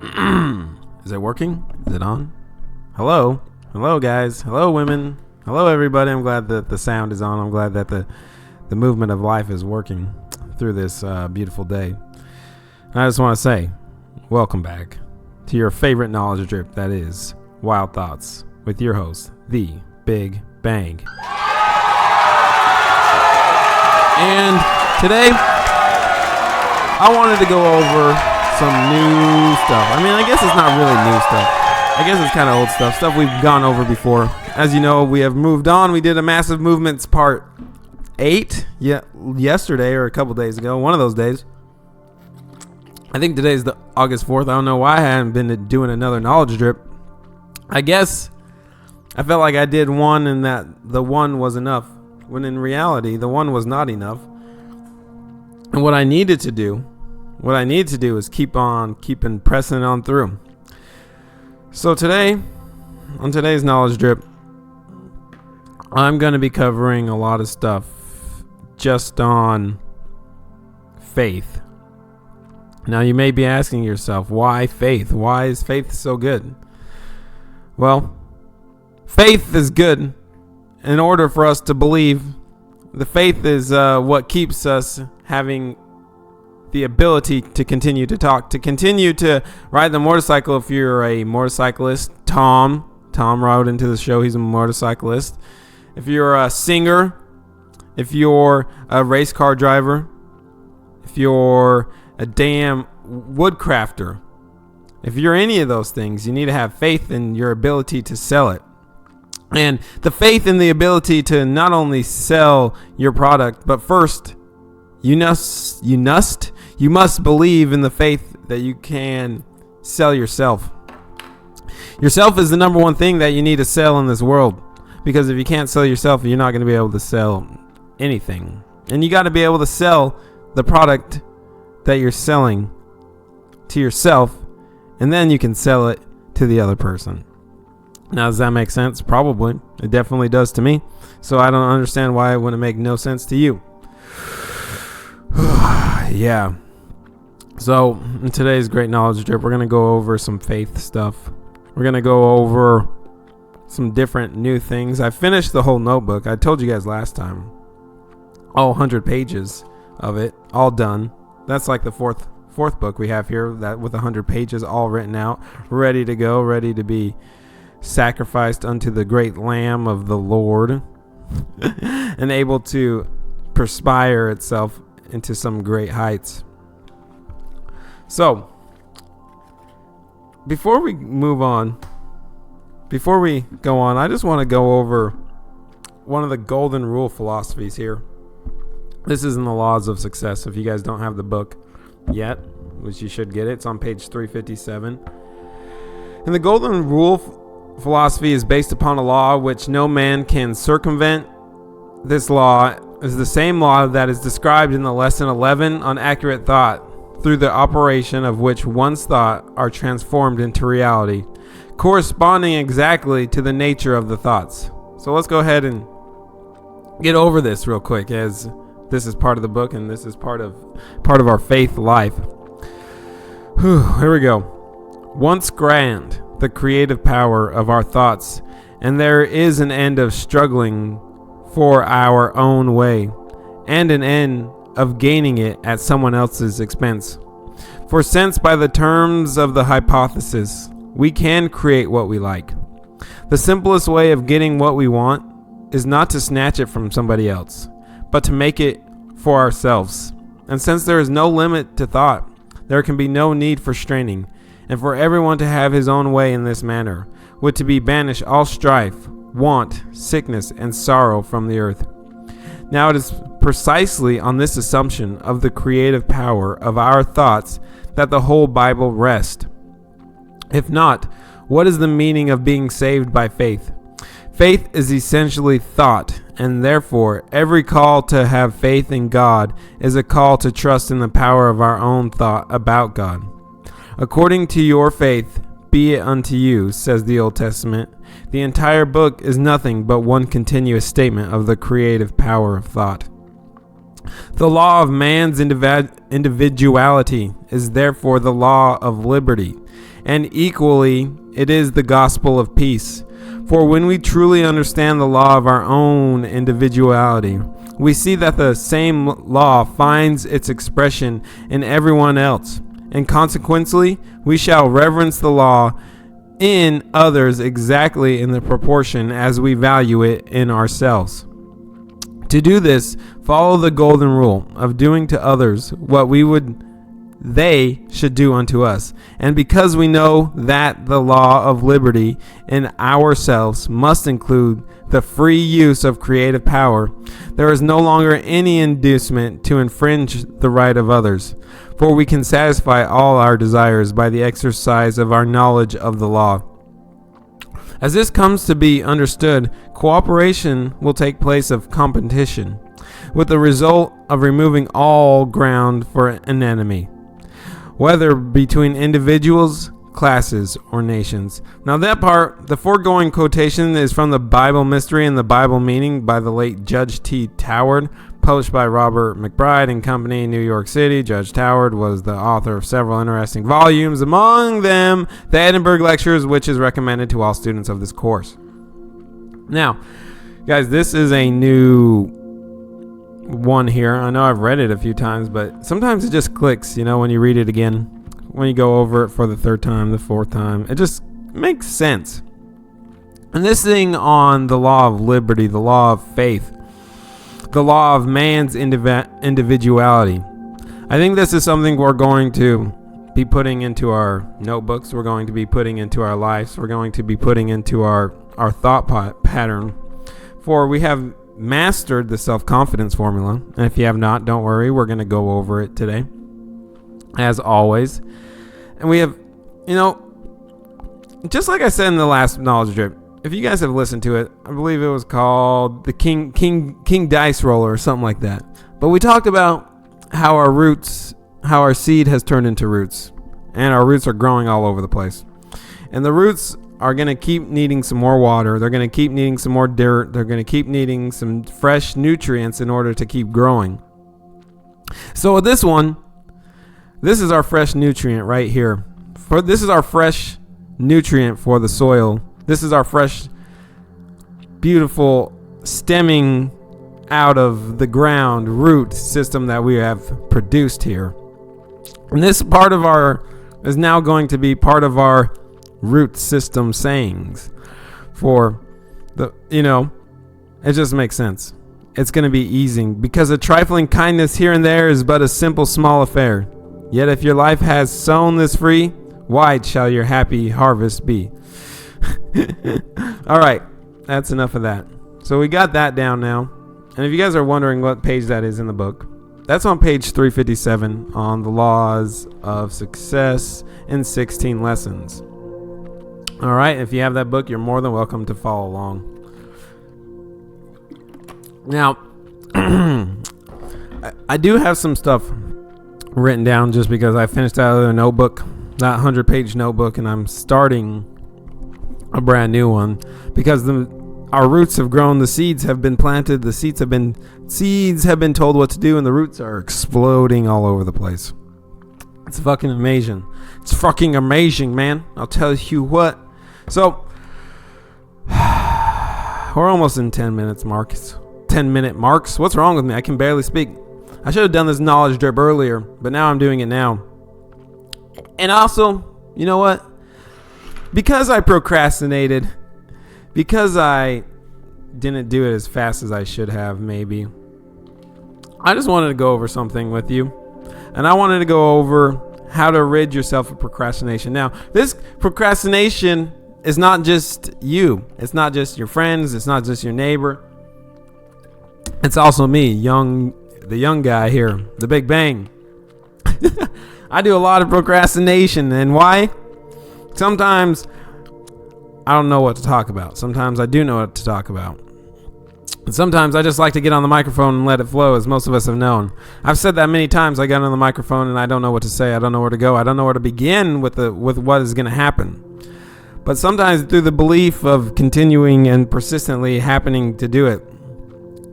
Is it working? Is it on? Hello? Hello, guys. Hello, women. Hello, everybody. I'm glad that the sound is on. I'm glad that the movement of life is working through this beautiful day. And I just want to say, welcome back to your favorite knowledge drip, that is Wild Thoughts, with your host, The Big Bang. And today, I wanted to go over some new stuff. I mean, I guess it's not really new stuff. I guess it's kind of old stuff we've gone over before. As you know, we have moved on. We did a Massive Movements Part 8 yesterday or a couple days ago, one of those days. I think today's the August 4th. I don't know why I haven't been doing another knowledge drip. I guess I felt like I did one and that the one was enough, when in reality, the one was not enough. And what I needed to do is keeping pressing on through. So today, on today's knowledge drip, I'm going to be covering a lot of stuff just on faith. Now you may be asking yourself, why faith? Why is faith so good? Well, faith is good in order for us to believe. The faith is what keeps us having the ability to continue to talk, to continue to ride the motorcycle. If you're a motorcyclist, Tom rode into the show. He's a motorcyclist. If you're a singer, if you're a race car driver, if you're a damn woodcrafter, if you're any of those things, you need to have faith in your ability to sell it. And the faith in the ability to not only sell your product, but first, you must believe in the faith that you can sell yourself. Yourself is the number one thing that you need to sell in this world. Because if you can't sell yourself, you're not going to be able to sell anything. And you got to be able to sell the product that you're selling to yourself. And then you can sell it to the other person. Now, does that make sense? Probably. It definitely does to me. So I don't understand why it wouldn't make no sense to you. Yeah. So in today's great knowledge drip, we're going to go over some faith stuff. We're going to go over some different new things. I finished the whole notebook. I told you guys last time. All 100 pages of it, all done. That's like the fourth book we have here, that with 100 pages all written out, ready to go, ready to be sacrificed unto the great Lamb of the Lord, and able to perspire itself into some great heights. So, before we go on, I just want to go over one of the golden rule philosophies here. This is in the Laws of Success. If you guys don't have the book yet, which you should get it, it's on page 357. And the golden rule philosophy is based upon a law which no man can circumvent. This law is the same law that is described in the lesson 11 on accurate thought, through the operation of which one's thought are transformed into reality, corresponding exactly to the nature of the thoughts. So let's go ahead and get over this real quick, as this is part of the book and this is part of our faith life. Here we go. Once grant the creative power of our thoughts, and there is an end of struggling for our own way, and an end of gaining it at someone else's expense. For since by the terms of the hypothesis, we can create what we like, the simplest way of getting what we want is not to snatch it from somebody else, but to make it for ourselves. And since there is no limit to thought, there can be no need for straining, and for everyone to have his own way in this manner would to be banish all strife, want, sickness, and sorrow from the earth. Now it is precisely on this assumption of the creative power of our thoughts that the whole Bible rests. If not, what is the meaning of being saved by faith? Faith is essentially thought, and therefore every call to have faith in God is a call to trust in the power of our own thought about God. According to your faith, be it unto you, says the Old Testament. The entire book is nothing but one continuous statement of the creative power of thought. The law of man's individuality is therefore the law of liberty, and equally it is the gospel of peace. For when we truly understand the law of our own individuality, we see that the same law finds its expression in everyone else, and consequently, we shall reverence the law in others exactly in the proportion as we value it in ourselves. To do this, follow the golden rule of doing to others what we would they should do unto us. And because we know that the law of liberty in ourselves must include the free use of creative power, there is no longer any inducement to infringe the right of others, for we can satisfy all our desires by the exercise of our knowledge of the law. As this comes to be understood, cooperation will take place of competition, with the result of removing all ground for an enemy, whether between individuals, classes, or nations. Now that part, the foregoing quotation is from the Bible Mystery and the Bible Meaning by the late Judge T. Toward, published by Robert McBride and Company, New York City. Judge Toward was the author of several interesting volumes, among them the Edinburgh Lectures, which is recommended to all students of this course. Now, guys, this is a new one here. I know I've read it a few times, but sometimes it just clicks, when you read it again, when you go over it for the third time, the fourth time, it just makes sense. And this thing on the law of liberty, the law of faith, the law of man's individuality, I think this is something we're going to be putting into our notebooks, we're going to be putting into our lives, we're going to be putting into our thought pattern, for we have mastered the self-confidence formula. And if you have not, don't worry, we're going to go over it today, as always. And we have, just like I said in the last knowledge drip, if you guys have listened to it, I believe it was called the King Dice Roller or something like that. But we talked about how our seed has turned into roots, and our roots are growing all over the place. And the roots are going to keep needing some more water. They're going to keep needing some more dirt. They're going to keep needing some fresh nutrients in order to keep growing. So with this one, this is our fresh nutrient right here. This is our fresh nutrient for the soil. This is our fresh, beautiful stemming out of the ground root system that we have produced here. And this part of is now going to be part of our root system sayings for it just makes sense. It's going to be easing because a trifling kindness here and there is but a simple small affair. Yet if your life has sown this free, wide shall your happy harvest be. All right, that's enough of that. So we got that down now. And if you guys are wondering what page that is in the book, that's on page 357 on the laws of success in 16 lessons. All right, if you have that book, you're more than welcome to follow along. Now, I do have some stuff written down just because I finished that other notebook, that 100-page notebook, and I'm starting a brand new one because our roots have grown, the seeds have been planted, the seeds have been told what to do, and the roots are exploding all over the place. It's fucking amazing. It's fucking amazing, man. I'll tell you what. So, we're almost in 10 minutes marks. 10-minute marks. What's wrong with me? I can barely speak. I should have done this knowledge drip earlier, but now I'm doing it now. And also, you know what? Because I procrastinated, because I didn't do it as fast as I should have, maybe, I just wanted to go over something with you. And I wanted to go over how to rid yourself of procrastination. Now, this procrastination is not just you. It's not just your friends. It's not just your neighbor. It's also me, the young guy here, the Big Bang. I do a lot of procrastination. And why? Sometimes I don't know what to talk about. Sometimes I do know what to talk about. And sometimes I just like to get on the microphone and let it flow, as most of us have known. I've said that many times. I got on the microphone and I don't know what to say. I don't know where to go. I don't know where to begin with what is going to happen. But sometimes through the belief of continuing and persistently happening to do it,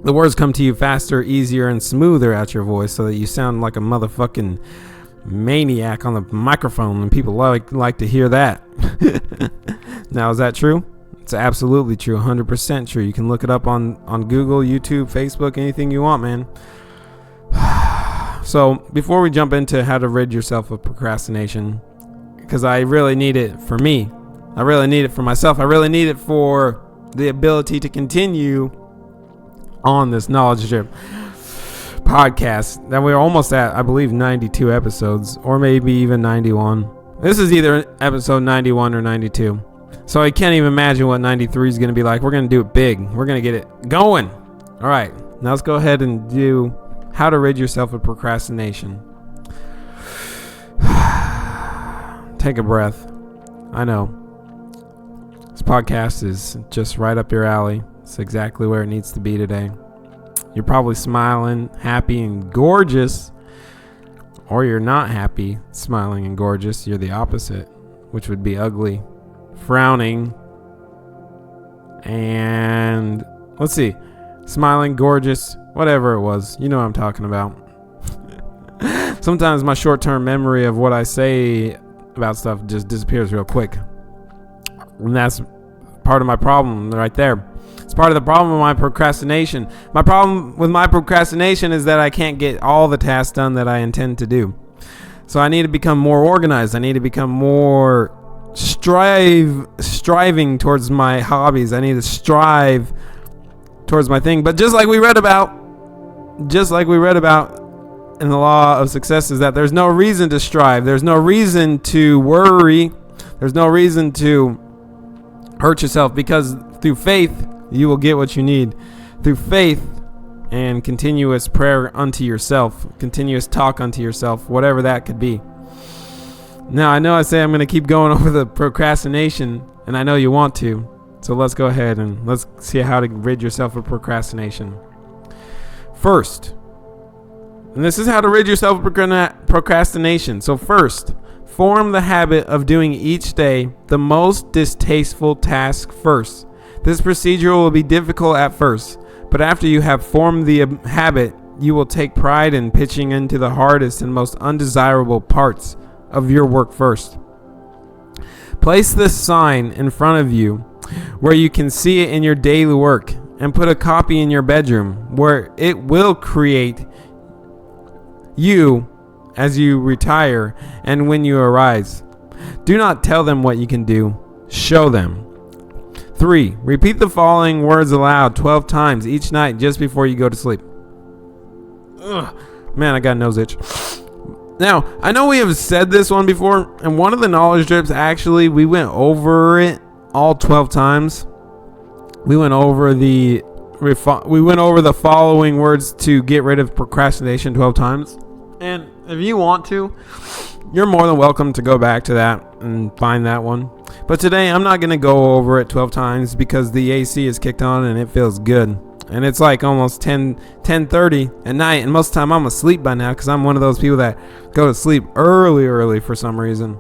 the words come to you faster, easier, and smoother at your voice so that you sound like a motherfucking maniac on the microphone, and people like to hear that. Now, is that true? It's absolutely true, 100% true. You can look it up on Google, YouTube, Facebook, anything you want, man. So before we jump into how to rid yourself of procrastination, because I really need it for me, I really need it for myself, I really need it for the ability to continue on this Knowledge Drip podcast that we're almost at, I believe, 92 episodes, or maybe even 91. This is either episode 91 or 92. So I can't even imagine what 93 is going to be like. We're going to do it big. We're going to get it going. All right. Now let's go ahead and do how to rid yourself of procrastination. Take a breath. I know. This podcast is just right up your alley. It's exactly where it needs to be today. You're probably smiling, happy, and gorgeous. Or you're not happy, smiling, and gorgeous. You're the opposite, which would be ugly, frowning, and let's see, smiling, gorgeous, whatever it was. You know what I'm talking about. Sometimes my short-term memory of what I say about stuff just disappears real quick. And that's part of my problem right there. It's part of the problem with my procrastination. My problem with my procrastination is that I can't get all the tasks done that I intend to do. So I need to become more organized. I need to become more striving towards my hobbies. I need to strive towards my thing. But just like we read about in the law of success, is that there's no reason to strive. There's no reason to worry. There's no reason to hurt yourself, because through faith, you will get what you need. Through faith and continuous prayer unto yourself, continuous talk unto yourself, whatever that could be. Now, I know I say I'm going to keep going over the procrastination, and I know you want to. So let's go ahead and let's see how to rid yourself of procrastination. First, and this is how to rid yourself of procrastination. So first, form the habit of doing each day the most distasteful task first. This procedure will be difficult at first, but after you have formed the habit, you will take pride in pitching into the hardest and most undesirable parts of your work first. Place this sign in front of you where you can see it in your daily work, and put a copy in your bedroom where it will create you as you retire and when you arise. Do not tell them what you can do. Show them. 3. Repeat the following words aloud 12 times each night just before you go to sleep. Ugh, man, I got a nose itch. Now, I know we have said this one before, and one of the knowledge drips, actually, we went over it all 12 times. We went over the following words to get rid of procrastination 12 times. And if you want to, you're more than welcome to go back to that and find that one. But today, I'm not going to go over it 12 times because the AC is kicked on and it feels good. And it's like almost 10:30 at night. And most of the time, I'm asleep by now because I'm one of those people that go to sleep early for some reason.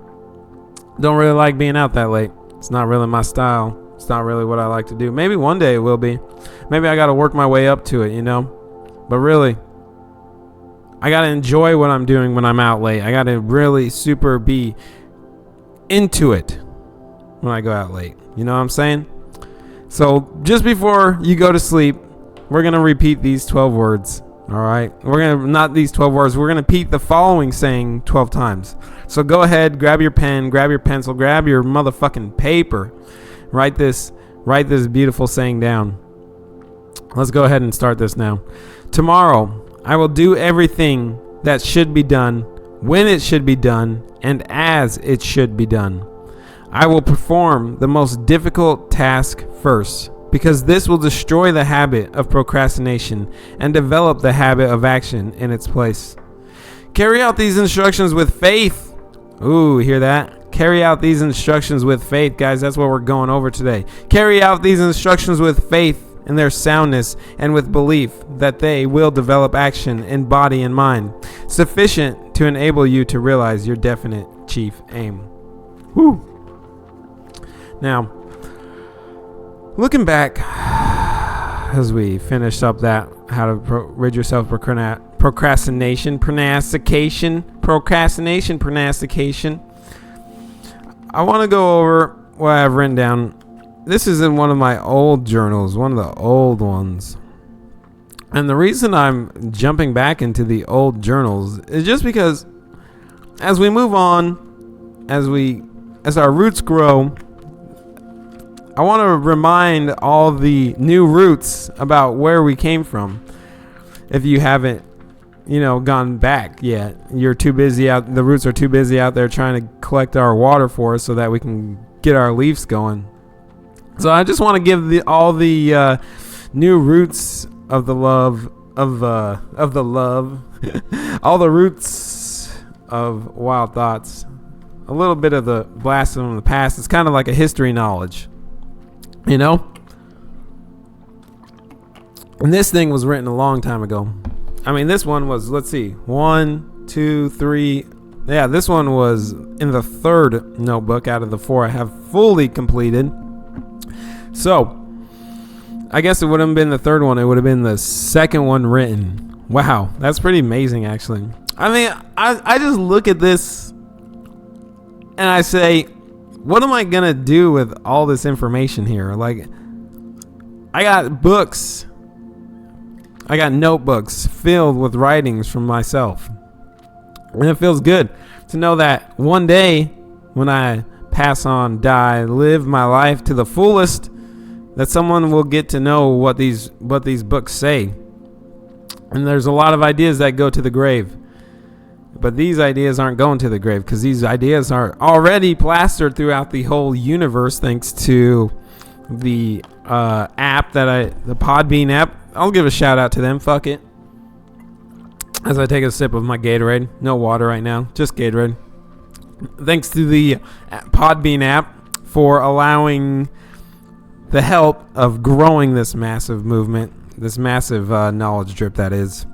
Don't really like being out that late. It's not really my style. It's not really what I like to do. Maybe one day it will be. Maybe I got to work my way up to it, you know. But really, I got to enjoy what I'm doing when I'm out late. I got to really super be into it when I go out late. You know what I'm saying? So just before you go to sleep, we're going to repeat these 12 words. All right? Not these 12 words. We're going to repeat the following saying 12 times. So go ahead, grab your pen, grab your pencil, grab your motherfucking paper. Write this beautiful saying down. Let's go ahead and start this now. Tomorrow, I will do everything that should be done, when it should be done, and as it should be done. I will perform the most difficult task first, because this will destroy the habit of procrastination and develop the habit of action in its place. Carry out these instructions with faith. Ooh, hear that? Carry out these instructions with faith, guys. That's what we're going over today. Carry out these instructions with faith in their soundness and with belief that they will develop action in body and mind, sufficient to enable you to realize your definite chief aim. Woo. Now, looking back as we finished up that how to rid yourself of procrastination. I want to go over what I've written down. This is in one of my old journals, one of the old ones. And the reason I'm jumping back into the old journals is just because as we move on, as our roots grow, I want to remind all the new roots about where we came from. If you haven't, gone back yet, you're too busy out. The roots are too busy out there trying to collect our water for us so that we can get our leaves going. So I just want to give all the new roots of the love all the roots of Wild Thoughts, a little bit of the blast from the past. It's kind of like a history knowledge, And this thing was written a long time ago. I mean, this one was, let's see, 1, 2, 3. Yeah, this one was in the third notebook out of the 4 I have fully completed. So, I guess it wouldn't have been the third one. It would have been the second one written. Wow, that's pretty amazing, actually. I mean, I just look at this and I say, what am I going to do with all this information here? Like, I got books. I got notebooks filled with writings from myself. And it feels good to know that one day when I pass on, die, live my life to the fullest, that someone will get to know what these books say. And there's a lot of ideas that go to the grave. But these ideas aren't going to the grave because these ideas are already plastered throughout the whole universe thanks to the app the Podbean app. I'll give a shout out to them. Fuck it. As I take a sip of my Gatorade. No water right now. Just Gatorade. Thanks to the Podbean app for allowing the help of growing this massive movement. This massive knowledge drip that is.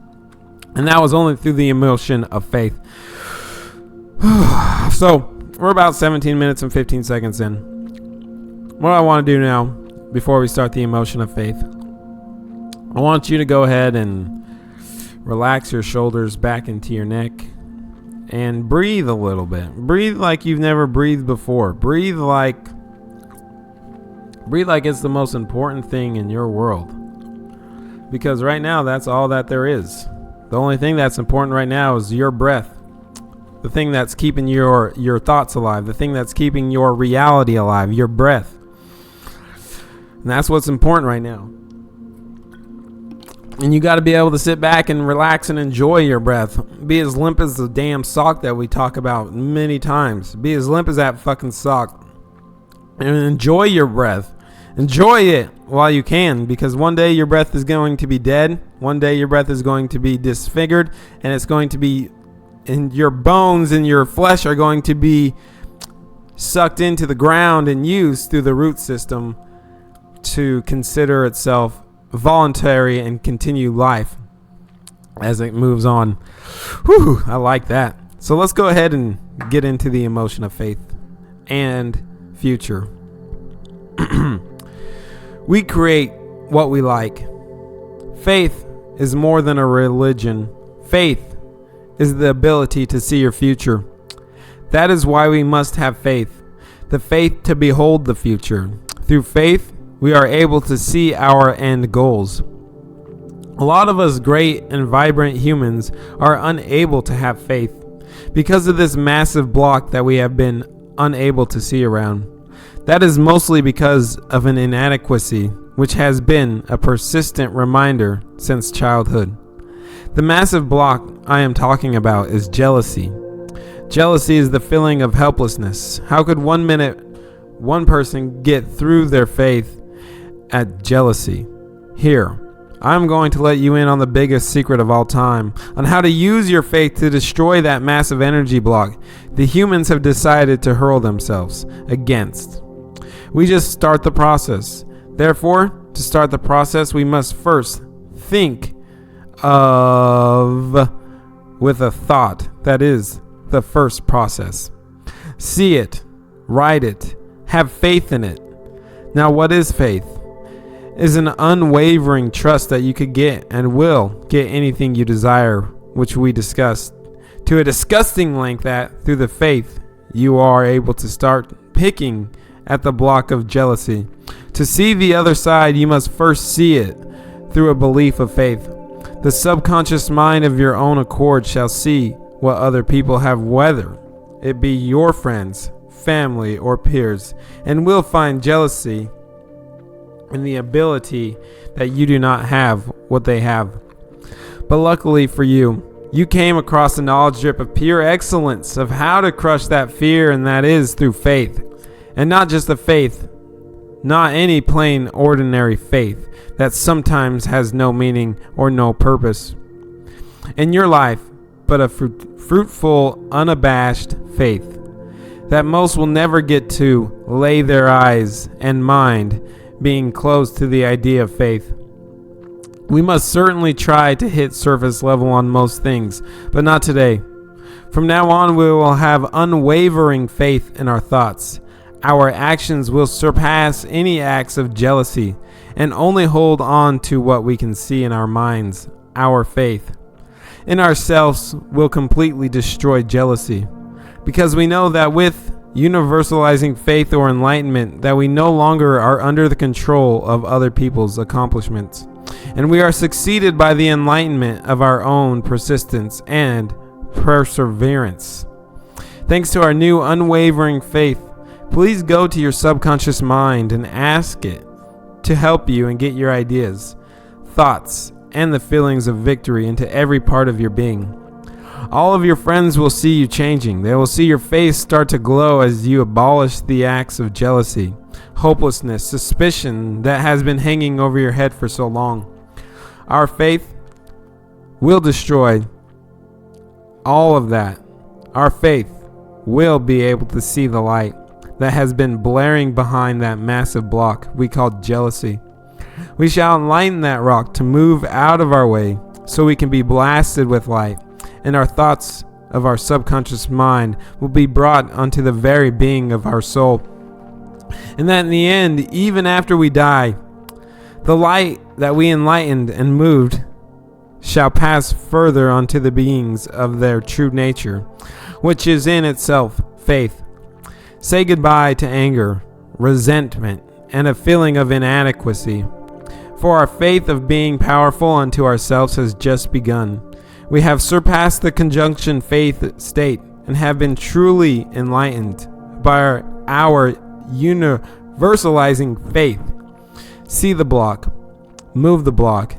And that was only through the emotion of faith. So, we're about 17 minutes and 15 seconds in. What I want to do now, before we start the emotion of faith, I want you to go ahead and relax your shoulders back into your neck and breathe a little bit. Breathe like you've never breathed before. Breathe like it's the most important thing in your world. Because right now, that's all that there is. The only thing that's important right now is your breath. The thing that's keeping your thoughts alive. The thing that's keeping your reality alive. Your breath. And that's what's important right now. And you got to be able to sit back and relax and enjoy your breath. Be as limp as the damn sock that we talk about many times. Be as limp as that fucking sock. And enjoy your breath. Enjoy it while you can, because one day your breath is going to be dead. One day your breath is going to be disfigured, and it's going to be, and your bones and your flesh are going to be sucked into the ground and used through the root system to consider itself voluntary and continue life as it moves on. Whew, I like that. So let's go ahead and get into the emotion of faith and future. We create what we like. Faith is more than a religion. Faith is the ability to see your future. That is why we must have faith. The faith to behold the future. Through faith, we are able to see our end goals. A lot of us great and vibrant humans are unable to have faith because of this massive block that we have been unable to see around. That is mostly because of an inadequacy, which has been a persistent reminder since childhood. The massive block I am talking about is jealousy. Jealousy is the feeling of helplessness. How could one person get through their faith at jealousy? Here, I'm going to let you in on the biggest secret of all time, on how to use your faith to destroy that massive energy block the humans have decided to hurl themselves against. We just start the process. Therefore, to start the process, we must first think of with a thought. That is the first process. See it, write it, have faith in it. Now, what is faith? is an unwavering trust that you could get and will get anything you desire, which we discussed, to a disgusting length that, through the faith, you are able to start picking at the block of jealousy. To see the other side, you must first see it through a belief of faith. The subconscious mind of your own accord shall see what other people have, whether it be your friends, family, or peers, and will find jealousy in the ability that you do not have what they have. But luckily for you, you came across a knowledge drip of pure excellence of how to crush that fear, and that is through faith. And not just the faith, not any plain ordinary faith that sometimes has no meaning or no purpose in your life, but a fruitful, unabashed faith that most will never get to lay their eyes and mind being closed to the idea of faith. We must certainly try to hit surface level on most things, but not today. From now on, we will have unwavering faith in our thoughts. Our actions will surpass any acts of jealousy and only hold on to what we can see in our minds. Our faith in ourselves will completely destroy jealousy, because we know that with universalizing faith or enlightenment, that we no longer are under the control of other people's accomplishments, and we are succeeded by the enlightenment of our own persistence and perseverance. Thanks to our new unwavering faith, please go to your subconscious mind and ask it to help you and get your ideas, thoughts, and the feelings of victory into every part of your being. All of your friends will see you changing. They will see your face start to glow as you abolish the acts of jealousy, hopelessness, suspicion that has been hanging over your head for so long. Our faith will destroy all of that. Our faith will be able to see the light that has been blaring behind that massive block we call jealousy. We shall enlighten that rock to move out of our way so we can be blasted with light, and our thoughts of our subconscious mind will be brought unto the very being of our soul. And that in the end, even after we die, the light that we enlightened and moved shall pass further unto the beings of their true nature, which is in itself faith. Say goodbye to anger, resentment, and a feeling of inadequacy, for our faith of being powerful unto ourselves has just begun. We have surpassed the conjunction faith state and have been truly enlightened by our universalizing faith. See the block, move the block,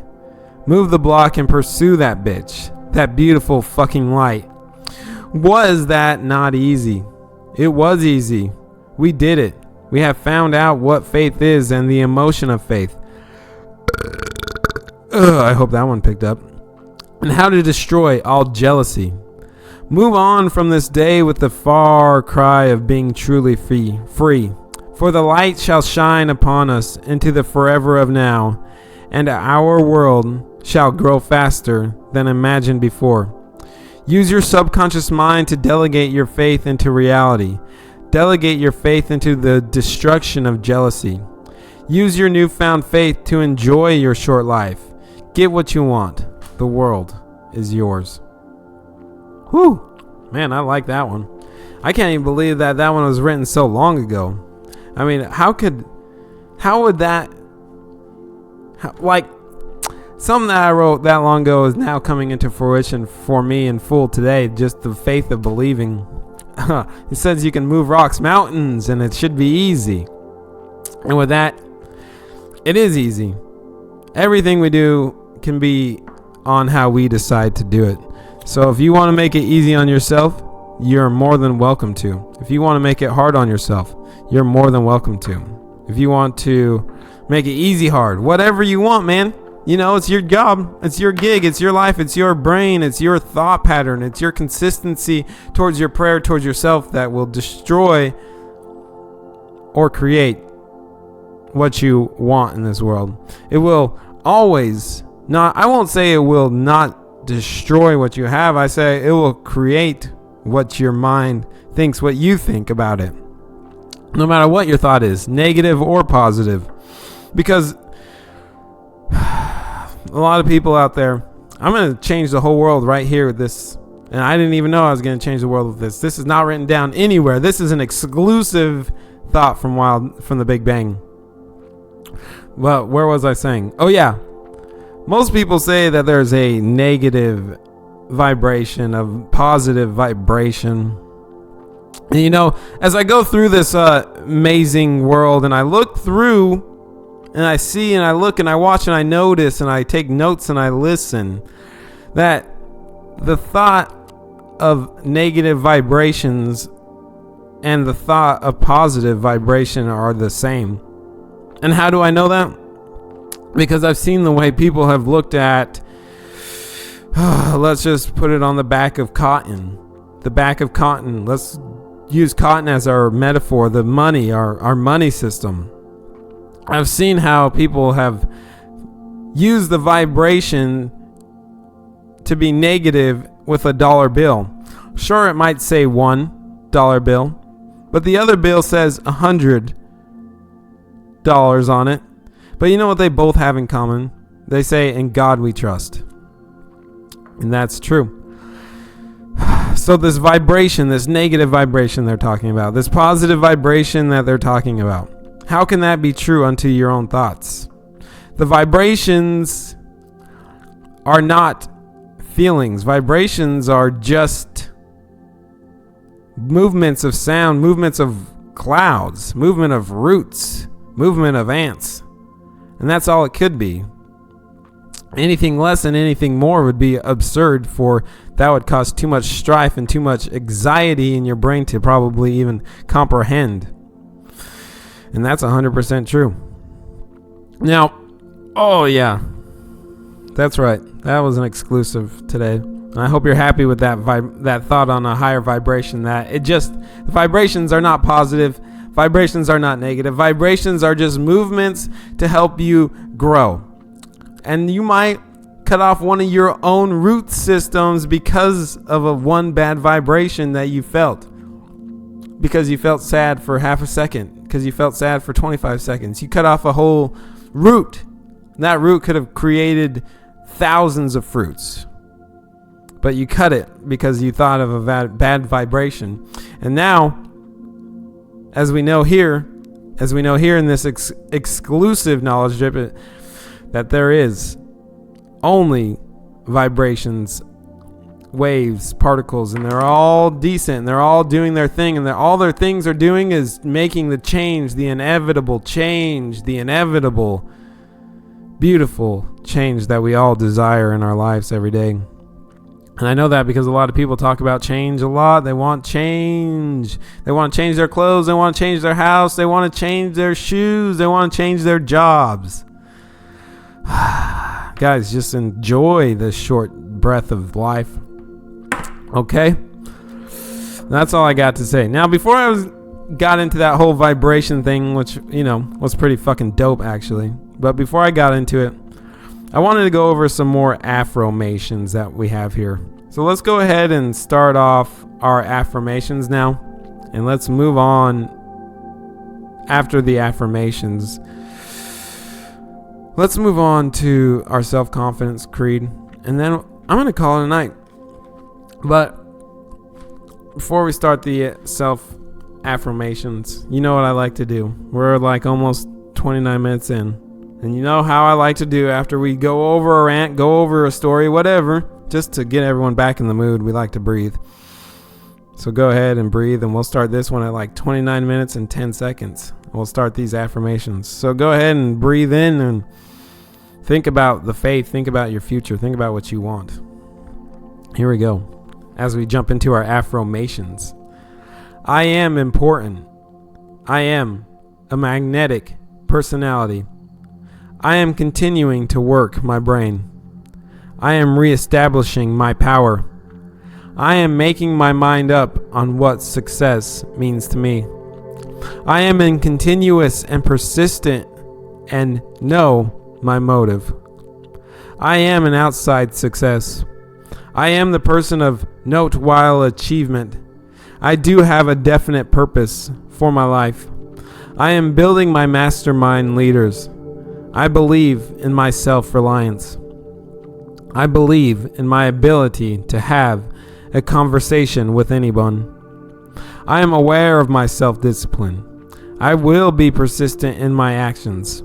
and pursue that bitch, that beautiful fucking light. Was that not easy? It was easy. We did it. We have found out what faith is and the emotion of faith. I hope that one picked up. And how to destroy all jealousy. Move on from this day with the far cry of being truly free. For the light shall shine upon us into the forever of now, and our world shall grow faster than imagined before. Use your subconscious mind to delegate your faith into reality. Delegate your faith into the destruction of jealousy. Use your newfound faith to enjoy your short life. Get what you want. The world is yours. Whew. Man, I like that one. I can't even believe that one was written so long ago. I mean, something that I wrote that long ago is now coming into fruition for me in full today. Just the faith of believing. It says you can move rocks, mountains, and it should be easy. And with that, it is easy. Everything we do can be on how we decide to do it. So if you want to make it easy on yourself, you're more than welcome to. If you want to make it hard on yourself, you're more than welcome to. If you want to make it easy, hard, whatever you want, man. You know, it's your job, it's your gig, it's your life, it's your brain, it's your thought pattern, it's your consistency towards your prayer, towards yourself that will destroy or create what you want in this world. It will always not, I won't say it will not destroy what you have. I say it will create what your mind thinks, what you think about it. No matter what your thought is, negative or positive. Because a lot of people out there, I'm going to change the whole world right here with this. And I didn't even know I was going to change the world with this. This is not written down anywhere. This is an exclusive thought from the Big Bang. Well, where was I saying? Oh, yeah. Most people say that there's a negative vibration, a positive vibration. And, you know, as I go through this amazing world and I look through and I see and I look and I watch and I notice and I take notes and I listen, that the thought of negative vibrations and the thought of positive vibration are the same. And how do I know that? Because I've seen the way people have looked at, let's just put it on the back of cotton. The back of cotton. Let's use cotton as our metaphor, the money, our money system. I've seen how people have used the vibration to be negative with a dollar bill. Sure, it might say $1 bill, but the other bill says $100 on it. But you know what they both have in common? They say, "In God we trust." And that's true. So this vibration, this negative vibration they're talking about, this positive vibration that they're talking about, how can that be true unto your own thoughts? The vibrations are not feelings. Vibrations are just movements of sound, movements of clouds, movement of roots, movement of ants. And that's all it could be. Anything less and anything more would be absurd, for that would cause too much strife and too much anxiety in your brain to probably even comprehend. And that's 100% true. Now, oh yeah, that's right. That was an exclusive today. And I hope you're happy with that thought on a higher vibration, that the vibrations are not positive. Vibrations are not negative. Vibrations are just movements to help you grow. And you might cut off one of your own root systems because of one bad vibration that you felt. Because you felt sad for half a second. Because you felt sad for 25 seconds. You cut off a whole root. That root could have created thousands of fruits. But you cut it because you thought of a bad vibration. And now, as we know here in this exclusive knowledge drip, that there is only vibrations, waves, particles, and they're all decent, and they're all doing their thing, and all their things are doing is making the change, the inevitable change, the inevitable, beautiful change that we all desire in our lives every day. And I know that because a lot of people talk about change a lot. They want change. They want to change their clothes. They want to change their house. They want to change their shoes. They want to change their jobs. Guys, just enjoy this short breath of life. Okay? That's all I got to say. Now, before I got into that whole vibration thing, which, you know, was pretty fucking dope, actually. But before I got into it, I wanted to go over some more affirmations that we have here. So let's go ahead and start off our affirmations now. And let's move on after the affirmations. Let's move on to our self-confidence creed. And then I'm going to call it a night. But before we start the self-affirmations, you know what I like to do. We're like almost 29 minutes in. And you know how I like to do after we go over a rant, go over a story, whatever, just to get everyone back in the mood, we like to breathe. So go ahead and breathe, and we'll start this one at like 29 minutes and 10 seconds. We'll start these affirmations. So go ahead and breathe in and think about the faith, think about your future, think about what you want. Here we go. As we jump into our affirmations. I am important. I am a magnetic personality. I am continuing to work my brain. I am reestablishing my power. I am making my mind up on what success means to me. I am in continuous and persistent and know my motive. I am an outside success. I am the person of note while achievement. I do have a definite purpose for my life. I am building my mastermind leaders. I believe in my self-reliance. I believe in my ability to have a conversation with anyone. I am aware of my self-discipline. I will be persistent in my actions.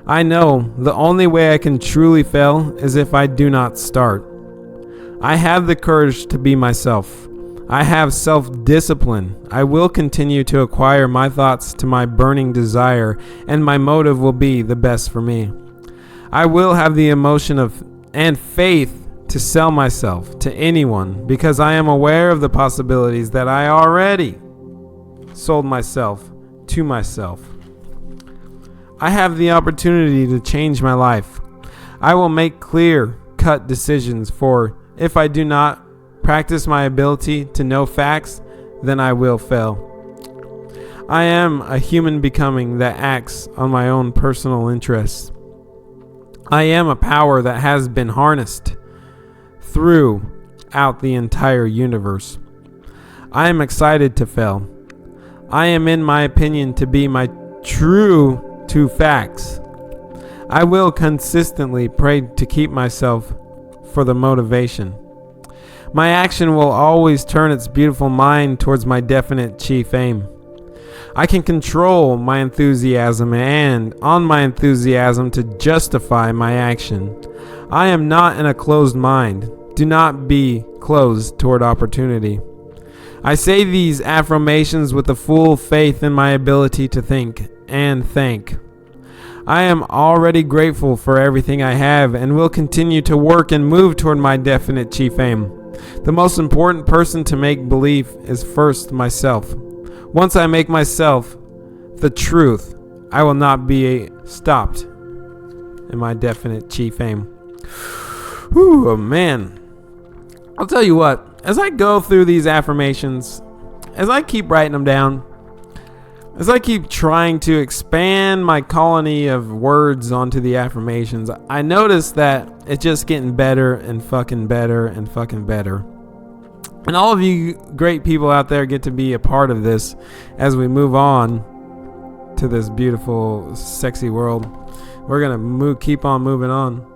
I know the only way I can truly fail is if I do not start. I have the courage to be myself. I have self-discipline. I will continue to acquire my thoughts to my burning desire, and my motive will be the best for me. I will have the emotion of and faith to sell myself to anyone because I am aware of the possibilities that I already sold myself to myself. I have the opportunity to change my life. I will make clear-cut decisions, for if I do not practice my ability to know facts, then I will fail. I am a human becoming that acts on my own personal interests. I am a power that has been harnessed throughout the entire universe. I am excited to fail. I am, in my opinion, to be my true to facts. I will consistently pray to keep myself for the motivation. My action will always turn its beautiful mind towards my definite chief aim. I can control my enthusiasm and on my enthusiasm to justify my action. I am not in a closed mind. Do not be closed toward opportunity. I say these affirmations with the full faith in my ability to think and thank. I am already grateful for everything I have and will continue to work and move toward my definite chief aim. The most important person to make believe is first myself. Once I make myself the truth, I will not be stopped in my definite chief aim. Whew, oh man. I'll tell you what, as I go through these affirmations, as I keep writing them down, as I keep trying to expand my colony of words onto the affirmations, I notice that it's just getting better and fucking better and fucking better. And all of you great people out there get to be a part of this as we move on to this beautiful, sexy world. We're going to keep on moving on.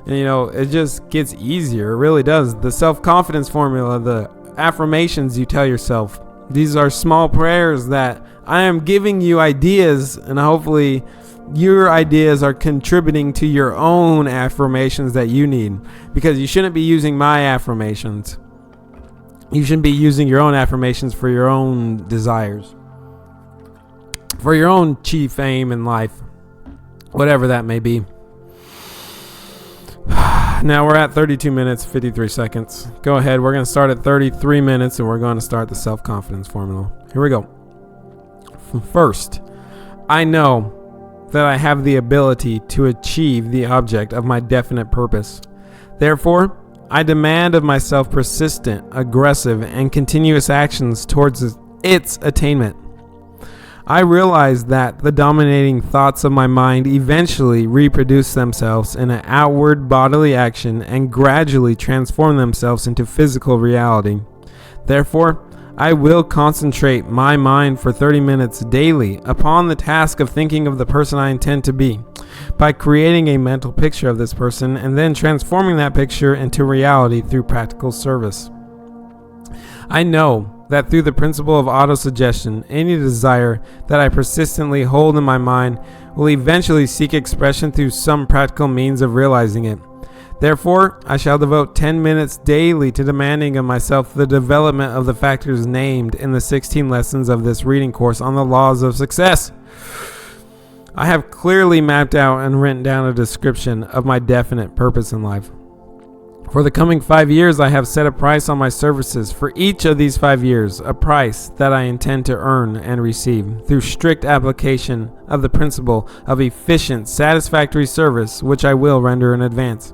And, you know, it just gets easier. It really does. The self-confidence formula, the affirmations you tell yourself, these are small prayers that I am giving you ideas, and hopefully your ideas are contributing to your own affirmations that you need, because you shouldn't be using my affirmations. You should be using your own affirmations for your own desires, for your own chief aim in life, whatever that may be. Now we're at 32 minutes, 53 seconds. Go ahead. We're going to start at 33 minutes and we're going to start the self-confidence formula. Here we go. First, I know that I have the ability to achieve the object of my definite purpose. Therefore, I demand of myself persistent, aggressive, and continuous actions towards its attainment. I realize that the dominating thoughts of my mind eventually reproduce themselves in an outward bodily action and gradually transform themselves into physical reality. Therefore, I will concentrate my mind for 30 minutes daily upon the task of thinking of the person I intend to be, by creating a mental picture of this person and then transforming that picture into reality through practical service. I know that through the principle of autosuggestion, any desire that I persistently hold in my mind will eventually seek expression through some practical means of realizing it. Therefore, I shall devote 10 minutes daily to demanding of myself the development of the factors named in the 16 lessons of this reading course on the laws of success. I have clearly mapped out and written down a description of my definite purpose in life. For the coming 5 years, I have set a price on my services for each of these 5 years, a price that I intend to earn and receive through strict application of the principle of efficient, satisfactory service, which I will render in advance.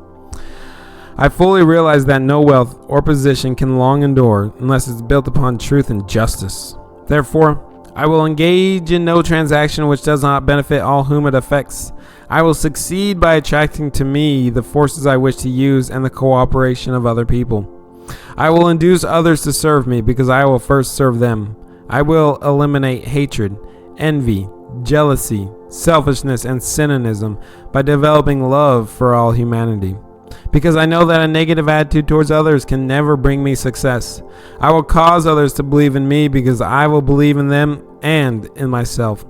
I fully realize that no wealth or position can long endure unless it's built upon truth and justice. Therefore, I will engage in no transaction which does not benefit all whom it affects. I will succeed by attracting to me the forces I wish to use and the cooperation of other people. I will induce others to serve me because I will first serve them. I will eliminate hatred, envy, jealousy, selfishness, and cynicism by developing love for all humanity. because I know that a negative attitude towards others can never bring me success. I will cause others to believe in me because I will believe in them and in myself.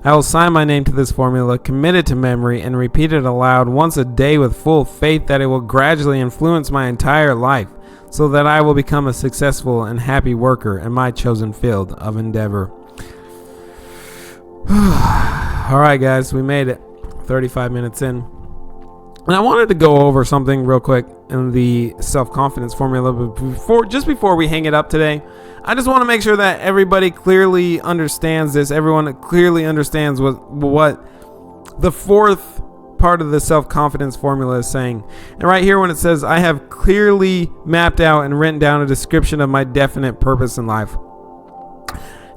I will sign my name to this formula, commit it to memory, and repeat it aloud once a day with full faith that it will gradually influence my entire life so that I will become a successful and happy worker in my chosen field of endeavor. All right, guys, we made it. 35 minutes in. And I wanted to go over something real quick in the self-confidence formula, but before we hang it up today, I just want to make sure that everybody clearly understands this. Everyone clearly understands what the fourth part of the self-confidence formula is saying. And right here when it says, I have clearly mapped out and written down a description of my definite purpose in life.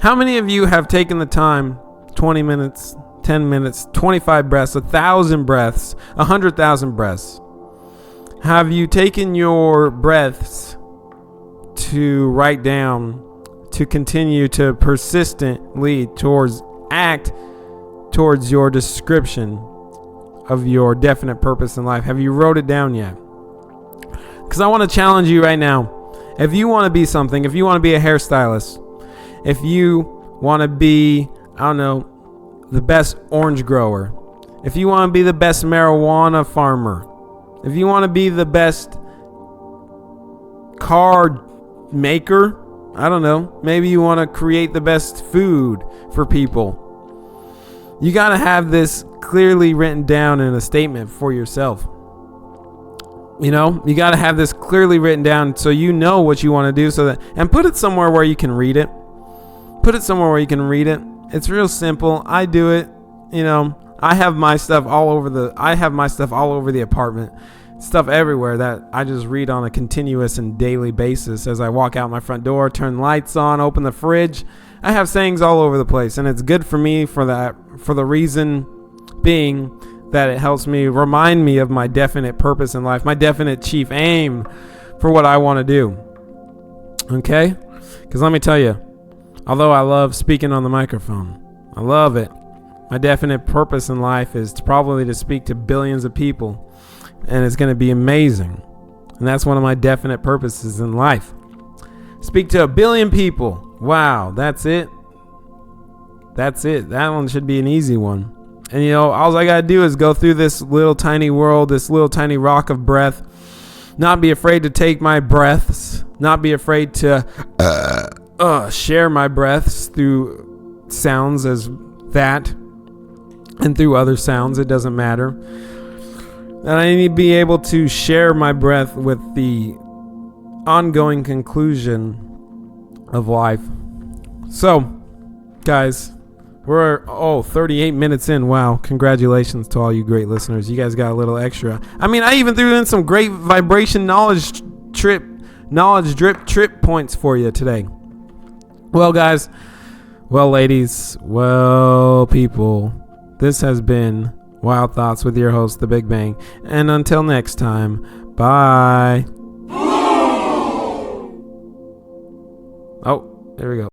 How many of you have taken the time, 20 minutes, 10 minutes, 25 breaths, 1,000 breaths, 100,000 breaths? Have you taken your breaths to write down, to continue to persistently act towards your description of your definite purpose in life? Have you wrote it down yet? Because I want to challenge you right now. If you want to be something, if you want to be a hairstylist, if you want to be, I don't know, the best orange grower, if you want to be the best marijuana farmer, if you want to be the best car maker, I don't know, maybe you want to create the best food for people, you got to have this clearly written down in a statement for yourself. You know, you got to have this clearly written down so you know what you want to do, and put it somewhere where you can read it. Put it somewhere where you can read it. It's real simple. I do it. You know, I have my stuff all over the apartment. Stuff everywhere that I just read on a continuous and daily basis as I walk out my front door, turn lights on, open the fridge. I have sayings all over the place, and it's good for me for the reason being that it helps me remind me of my definite purpose in life, my definite chief aim for what I want to do. Okay? Because let me tell you, although I love speaking on the microphone, I love it, my definite purpose in life is probably to speak to billions of people, and it's going to be amazing. And that's one of my definite purposes in life. Speak to 1 billion people. Wow, that's it. That's it. That one should be an easy one. And you know, all I got to do is go through this little tiny world, this little tiny rock of breath, not be afraid to take my breaths, not be afraid to share my breaths through sounds as that and through other sounds. It doesn't matter. And I need to be able to share my breath with the ongoing conclusion of life. So, guys, we're 38 minutes in. Wow, congratulations to all you great listeners. You guys got a little extra. I mean, I even threw in some great vibration knowledge drip points for you today. Well, guys, well, ladies, well, people, this has been Wild Thoughts with your host, The Big Bang. And until next time, bye. Oh, there we go.